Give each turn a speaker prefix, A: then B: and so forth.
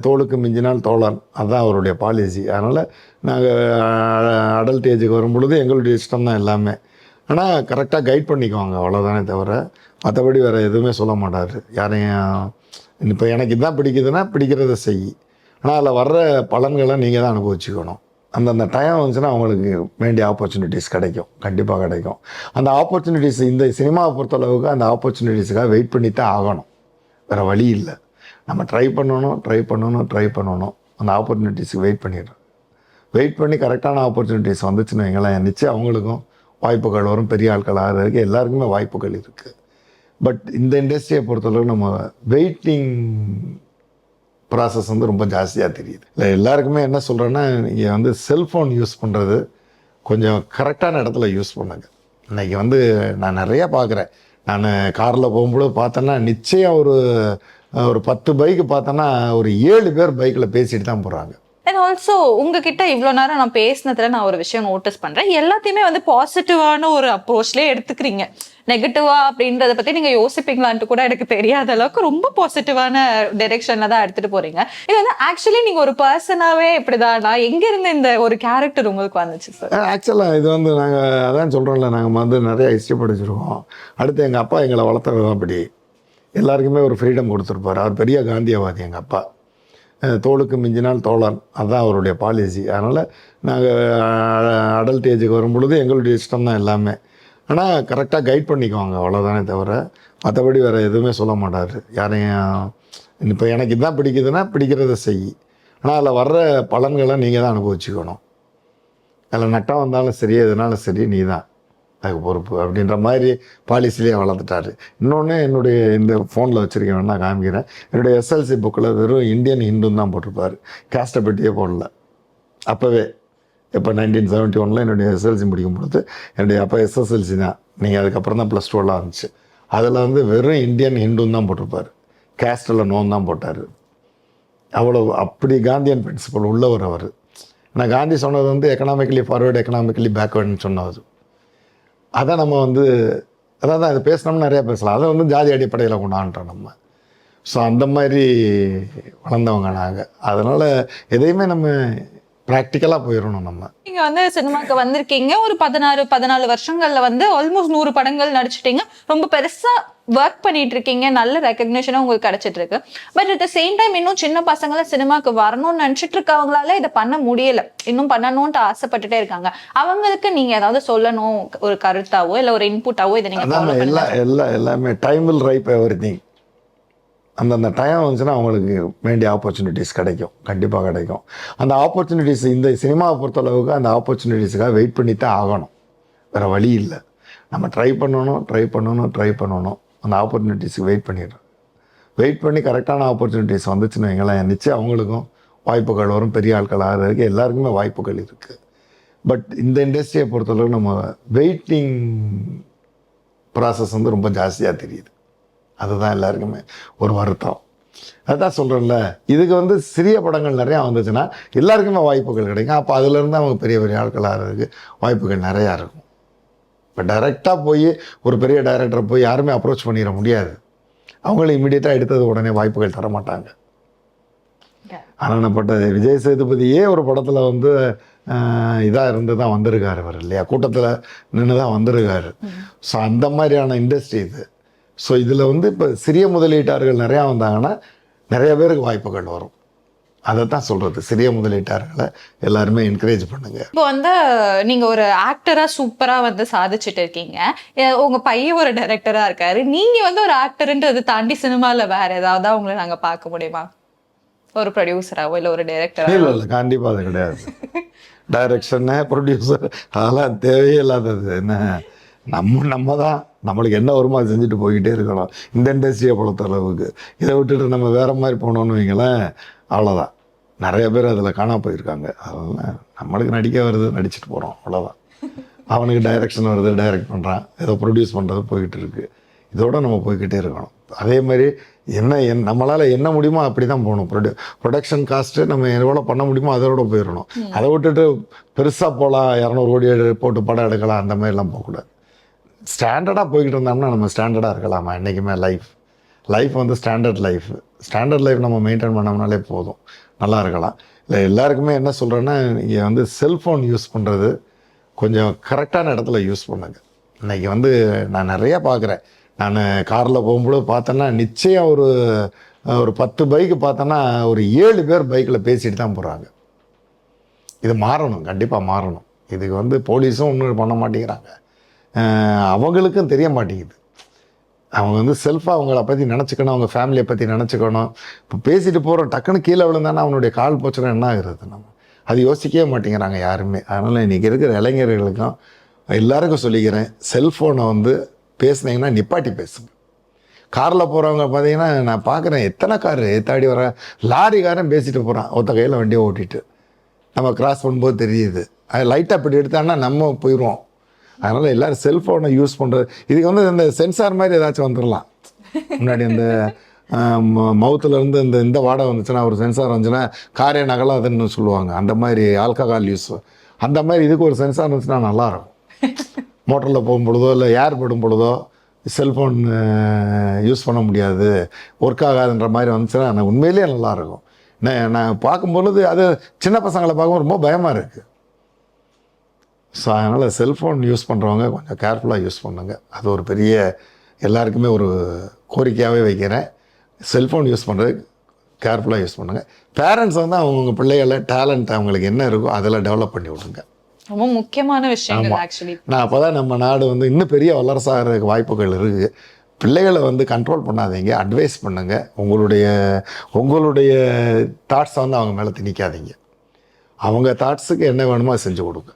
A: தோளுக்கு மிஞ்சினால் தோழன், அதுதான் அவருடைய பாலிசி. அதனால் நாங்கள் அடல்ட் ஏஜுக்கு வரும்பொழுது எங்களுடைய இஷ்டம் தான் எல்லாமே. ஆனால் கரெக்டாக கைட் பண்ணிக்குவாங்க, அவ்வளோதானே தவிர மற்றபடி வேறு எதுவுமே சொல்ல மாட்டார் யாரையும். இப்போ எனக்கு இதுதான் பிடிக்குதுன்னா பிடிக்கிறத செய், ஆனால் அதில் வர்ற பலன்களை நீங்கள் தான் அனுபவிச்சுக்கணும். அந்தந்த டைம் வந்துச்சுன்னா அவங்களுக்கு வேண்டிய ஆப்பர்ச்சுனிட்டிஸ் கிடைக்கும், கண்டிப்பாக கிடைக்கும். அந்த ஆப்பர்ச்சுனிட்டிஸ் இந்த சினிமாவை பொறுத்தளவுக்கு அந்த ஆப்பர்ச்சுனிட்டிஸுக்காக வெயிட் பண்ணி தான் ஆகணும், வேறு வழி இல்லை. நம்ம ட்ரை பண்ணணும். அந்த ஆப்பர்ச்சுனிட்டிஸுக்கு வெயிட் பண்ணி கரெக்டான ஆப்பர்ச்சுனிட்டிஸ் வந்துச்சுன்னு வைங்களேன், நிச்சயம் அவங்களுக்கும் வாய்ப்புகள் வரும். பெரிய ஆட்கள் ஆகிறதுக்கு எல்லாருக்குமே வாய்ப்புகள் இருக்குது. பட் இந்த இண்டஸ்ட்ரியை பொறுத்தளவுக்கு நம்ம வெயிட்டிங் ப்ராசஸ் வந்து ரொம்ப ஜாஸ்தியாக தெரியுது. இல்லை எல்லாருக்குமே என்ன சொல்கிறேன்னா, நீங்கள் வந்து செல்ஃபோன் யூஸ் பண்ணுறது கொஞ்சம் கரெக்டான இடத்துல யூஸ் பண்ணுங்க. இன்றைக்கி வந்து நான் நிறையா பார்க்குறேன். நான் காரில் போகும்போது பார்த்தேன்னா நிச்சயம் ஒரு 10 பைக்கு பார்த்தோன்னா ஒரு 7 பேர் பைக்கில் பேசிட்டு தான் போகிறாங்க.
B: அண்ட் ஆல்சோ உங்ககிட்ட இவ்வளோ நேரம் நான் பேசினதுல நான் ஒரு விஷயம் நோட்டீஸ் பண்ணுறேன். எல்லாத்தையுமே வந்து பாசிட்டிவான ஒரு அப்ரோச்லேயே எடுத்துக்கிறீங்க. நெகட்டிவா அப்படின்றத பற்றி நீங்கள் யோசிப்பீங்களான்ட்டு கூட எனக்கு தெரியாத அளவுக்கு ரொம்ப பாசிட்டிவான டைரெக்ஷனில் தான் எடுத்துகிட்டு போகிறீங்க. இது வந்து ஆக்சுவலி நீங்கள் ஒரு பர்சனாகவே இப்படிதானா, எங்கேருந்து இந்த ஒரு கேரக்டர் உங்களுக்கு வந்துச்சு சார்?
A: ஆக்சுவலாக இது வந்து நாங்கள் அதான் சொல்கிறோம்ல, நாங்கள் வந்து நிறையா ஹிஸ்ட்ரி படிச்சிருக்கோம். அடுத்து எங்கள் அப்பா எங்களை வளர்த்தது தான் அப்படி. எல்லாருக்குமே ஒரு ஃப்ரீடம் கொடுத்துருப்பார். அவர் பெரிய காந்தியவாதி எங்கள் அப்பா. தோளுக்கு மிஞ்சினால் தோழன், அதுதான் அவருடைய பாலிசி. அதனால் நாங்கள் அடல்ட் ஏஜுக்கு வரும்பொழுது எங்களுடைய இஷ்டம் தான் எல்லாமே. ஆனால் கரெக்டாக கைட் பண்ணிக்குவாங்க, அவ்வளோதானே தவிர மற்றபடி வேறு எதுவுமே சொல்ல மாட்டார் யாரையும். இப்போ எனக்கு இதுதான் பிடிக்குதுன்னா பிடிக்கிறத செய், ஆனால் அதில் வர்ற பலன்களை நீங்கள் தான் அனுபவிச்சுக்கணும். அதில் நட்டம் வந்தாலும் சரி, எதுனாலும் சரி, நீ தான் அதுக்கு பொறுப்பு அப்படின்ற மாதிரி பாலிசிலேயே வளர்த்துட்டார். இன்னொன்று என்னுடைய இந்த ஃபோனில் வச்சுருக்கேன், நான் காமிக்கிறேன். என்னுடைய எஸ்எல்சி புக்கில் வெறும் இந்தியன் ஹிந்துன்னு தான் போட்டிருப்பார், கேஸ்ட்டை பற்றியே போடல. அப்போவே இப்போ 1971 என்னுடைய எஸ்எல்சி முடிக்கும் பொழுது என்னுடைய அப்போ எஸ்எஸ்எல்சி தான், நீங்கள் அதுக்கப்புறம் தான் +2 இருந்துச்சு. அதில் வந்து வெறும் இந்தியன் ஹிந்துன்னு தான் போட்டிருப்பார், கேஸ்ட்டில் நோன் தான் போட்டார். அவ்வளோ அப்படி காந்தியன் பிரின்சிபல் உள்ளவர் அவர். நான் காந்தி சொன்னது வந்து எக்கனாமிக்கலி ஃபார்வேர்டு, எக்கனாமிக்கலி பேக்வேர்டுன்னு சொன்னது. அதை நம்ம வந்து அதான் இது பேசினோம்னா நிறையா பேசலாம். அதை வந்து ஜாதி அடிப்படையில் கொண்டாடுறோம் நம்ம. ஸோ அந்த மாதிரி வளர்ந்தவங்க நாங்கள். அதனால் எதையுமே நம்ம ப்ராக்டிக்கலாக போயிடணும். நம்ம
B: நீங்கள் வந்து சினிமாவுக்கு வந்திருக்கீங்க, ஒரு 14 வருஷங்களில் வந்து ஆல்மோஸ்ட் 100 படங்கள் நடிச்சிட்டீங்க, ரொம்ப பெருசாக ஒர்க் பண்ணிட்டு இருக்கீங்க, நல்ல ரெக்கக்னேஷனும் உங்களுக்கு கிடைச்சிட்டு இருக்கு. But at the same time இன்னும் சின்ன பசங்களை சினிமாவுக்கு வரணும்னு நினச்சிட்டு இருக்கவங்களால இதை பண்ண முடியல, இன்னும் பண்ணணும்ட்டு ஆசைப்பட்டுட்டே இருக்காங்க. அவங்களுக்கு நீங்கள் ஏதாவது சொல்லணும், ஒரு கருத்தாவோ இல்லை ஒரு இன்புட்டாவோ இதை நீங்கள்
A: எல்லாமே டைம் வில் ரைப் எவ்ரிதிங். அந்தந்த டைம் வந்துச்சுன்னா அவங்களுக்கு வேண்டிய ஆப்பர்ச்சுனிட்டிஸ் கிடைக்கும், கண்டிப்பாக கிடைக்கும். அந்த ஆப்பர்ச்சுனிட்டிஸ் இந்த சினிமாவை பொறுத்தளவுக்கு அந்த ஆப்பர்ச்சுனிட்டிஸுக்காக வெயிட் பண்ணி தான் ஆகணும், வேறு வழி இல்லை. நம்ம ட்ரை பண்ணணும். அந்த ஆப்பர்ச்சுனிட்டிஸுக்கு வெயிட் பண்ணி கரெக்டான ஆப்பர்ச்சுனிட்டிஸ் வந்துச்சுன்னு வைங்களேன், நிச்சயம் அவங்களுக்கும் வாய்ப்புகள் வரும். பெரிய ஆட்கள் ஆகிறதுக்கு எல்லாருக்குமே வாய்ப்புகள் இருக்குது. பட் இந்த இண்டஸ்ட்ரியை பொறுத்தளவுக்கு நம்ம வெயிட்டிங் ப்ராசஸ் வந்து ரொம்ப ஜாஸ்தியாக தெரியுது. அதுதான் எல்லாருக்குமே ஒரு வருத்தம். அதுதான் சொல்கிறேன்ல, இதுக்கு வந்து சிறிய படங்கள் நிறையா வந்துச்சுன்னா எல்லாருக்குமே வாய்ப்புகள் கிடைக்கும். அப்போ அதுலேருந்து அவங்க பெரிய ஆட்கள் ஆகிறதுக்கு வாய்ப்புகள் நிறையா இருக்கும். இப்போ டைரெக்டாக போய் ஒரு பெரிய டைரக்டரை போய் யாருமே அப்ரோச் பண்ணிட முடியாது. அவங்களும் இமீடியட்டாக எடுத்தது உடனே வாய்ப்புகள் தர மாட்டாங்க. ஆனாப்பட்ட விஜய் சேதுபதியே ஒரு படத்தில் வந்து இதாக இருந்து தான் வந்திருக்காரு அவர், இல்லையா? கூட்டத்தில் நின்று தான் வந்திருக்காரு. ஸோ அந்த மாதிரியான இண்டஸ்ட்ரி இது. ஸோ இதில் வந்து இப்போ சிறிய முதலீட்டாளர்கள் நிறையா வந்தாங்கன்னா நிறைய பேருக்கு வாய்ப்புகள் வரும். அதை தான் சொல்கிறது, சிறிய முதலீட்டாளர்களை எல்லாருமே என்கரேஜ் பண்ணுங்கள்.
B: இப்போ வந்து நீங்கள் ஒரு ஆக்டராக சூப்பராக வந்து சாதிச்சுட்டு இருக்கீங்க, உங்கள் பையன் ஒரு டைரக்டராக இருக்காரு, நீங்கள் வந்து ஒரு ஆக்டருன்றது தாண்டி சினிமாவில் வேறு ஏதாவது அவங்கள நாங்கள் பார்க்க முடியுமா? ஒரு ப்ரொடியூசராகவோ இல்லை ஒரு டைரக்டராக?
A: இல்லை, கண்டிப்பாக அது கிடையாது. டைரக்ஷன்னு ப்ரொடியூசர் அதெல்லாம் தேவையே இல்லாதது. என்ன நம்ம தான் நம்மளுக்கு என்ன வருமோ அதை செஞ்சுட்டு போய்கிட்டே இருக்கணும் இந்த இண்டஸ்ட்ரியை பொறுத்த அளவுக்கு. இதை விட்டுட்டு நம்ம வேறு மாதிரி போனோன்னு வைங்களேன், அவ்வளோதான். நிறைய பேர் அதில் காணாமல் போயிருக்காங்க. அதெல்லாம் நம்மளுக்கு நடிக்க வருது, நடிச்சுட்டு போகிறோம், அவ்வளோதான். அவனுக்கு டைரக்ஷன் வருது, டைரக்ட் பண்ணுறான், ஏதோ ப்ரொடியூஸ் பண்ணுறது போய்கிட்டு இருக்குது. இதோடு நம்ம போய்கிட்டே இருக்கணும். அதே மாதிரி நம்மளால் என்ன முடியுமோ அப்படி தான் போகணும். ப்ரொடக்ஷன் காஸ்ட்டு நம்ம எவ்வளோ பண்ண முடியுமோ அதோட போயிடணும். அதை விட்டுட்டு பெருசாக போகலாம், 200 கோடி போட்டு படம் எடுக்கலாம், அந்த மாதிரிலாம் போகக்கூடாது. ஸ்டாண்டர்டாக போய்கிட்டு இருந்தோம்னா நம்ம ஸ்டாண்டர்டாக இருக்கலாமா என்றைக்குமே லைஃப்? லைஃப் வந்து ஸ்டாண்டர்ட் லைஃப் நம்ம மெயின்டைன் பண்ணோம்னாலே போதும், நல்லா இருக்கலாம். இல்லை எல்லாருக்குமே என்ன சொல்கிறேன்னா, நீங்கள் வந்து செல்ஃபோன் யூஸ் பண்ணுறது கொஞ்சம் கரெக்டான இடத்துல யூஸ் பண்ணுங்க. இன்றைக்கி வந்து நான் நிறையா பார்க்குறேன். நான் காரில் போகும்போது பார்த்தேன்னா நிச்சயம் ஒரு 10 பைக்கு பார்த்தோன்னா ஒரு 7 பேர் பைக்கில் பேசிட்டு தான் போகிறாங்க. இது மாறணும், கண்டிப்பாக மாறணும். இதுக்கு வந்து போலீஸும் ஒன்றும் பண்ண மாட்டேங்கிறாங்க, அவங்களுக்கும் தெரிய மாட்டேங்குது. அவங்க வந்து செல்ஃபாக அவங்கள பற்றி நினச்சிக்கணும், அவங்க ஃபேமிலியை பற்றி நினச்சிக்கணும். இப்போ பேசிட்டு போகிறோம், டக்குன்னு கீழே விழுந்தானா அவனுடைய கால் போச்சுன்னா என்ன ஆகுறது? நம்ம அது யோசிக்கவே மாட்டேங்கிறாங்க யாருமே. அதனால் இன்றைக்கி இருக்கிற இளைஞர்களுக்கும் எல்லாருக்கும் சொல்லிக்கிறேன், செல்ஃபோனை வந்து பேசுனீங்கன்னா நிப்பாட்டி பேசுங்க. காரில் போகிறவங்க பார்த்தீங்கன்னா நான் பார்க்குறேன், எத்தனை காரு ஏத்தாடி வர லாரிக்காரன் பேசிட்டு போகிறான் ஒருத்த கையில் வண்டியை ஓட்டிட்டு. நம்ம கிராஸ் பண்ணும்போது தெரியுது, அது லைட்டாக இப்படி எடுத்தான்னா நம்ம போயிடுவோம். அதனால் எல்லோரும் செல்ஃபோனை யூஸ் பண்ணுறது, இதுக்கு வந்து இந்த சென்சார் மாதிரி ஏதாச்சும் வந்துடலாம். முன்னாடி இந்த மவுத்துலேருந்து இந்த வாடகை வந்துச்சுன்னா, ஒரு சென்சார் வந்துச்சுன்னா காரே நகலாதுன்னு சொல்லுவாங்க. அந்த மாதிரி ஆல்கஹால் யூஸ், அந்த மாதிரி இதுக்கு ஒரு சென்சார் வந்துச்சுன்னா நல்லாயிருக்கும். மோட்டரில் போகும் பொழுதோ இல்லை ஏர் படும் பொழுதோ செல்ஃபோன் யூஸ் பண்ண முடியாது, ஒர்க் ஆகாதுன்ற மாதிரி வந்துச்சுன்னா எனக்கு உண்மையிலேயே நல்லாயிருக்கும். நான் பார்க்கும்பொழுது அது சின்ன பசங்களை பார்க்கும்போது ரொம்ப பயமாக இருக்குது. ஸோ அதனால் செல்ஃபோன் யூஸ் பண்ணுறவங்க கொஞ்சம் கேர்ஃபுல்லாக யூஸ் பண்ணுங்க. அது ஒரு பெரிய எல்லாருக்குமே ஒரு கோரிக்கையாகவே வைக்கிறேன். செல்ஃபோன் யூஸ் பண்ணுறது கேர்ஃபுல்லாக யூஸ் பண்ணுங்கள். பேரண்ட்ஸ் வந்து அவங்கவுங்க பிள்ளைகளை டேலண்ட் அவங்களுக்கு என்ன இருக்கோ அதெல்லாம் டெவலப் பண்ணி விடுங்க.
B: ரொம்ப முக்கியமான விஷயங்கள் ஆக்சுவலி.
A: நான் அப்போ தான் நம்ம நாடு வந்து இன்னும் பெரிய வல்லரசாகிறதுக்கு வாய்ப்புகள் இருக்குது. பிள்ளைகளை வந்து கண்ட்ரோல் பண்ணாதீங்க, அட்வைஸ் பண்ணுங்கள். உங்களுடைய தாட்ஸை வந்து அவங்க மேலே திணிக்காதீங்க. அவங்க தாட்ஸுக்கு என்ன வேணுமோ அதை செஞ்சு கொடுங்க.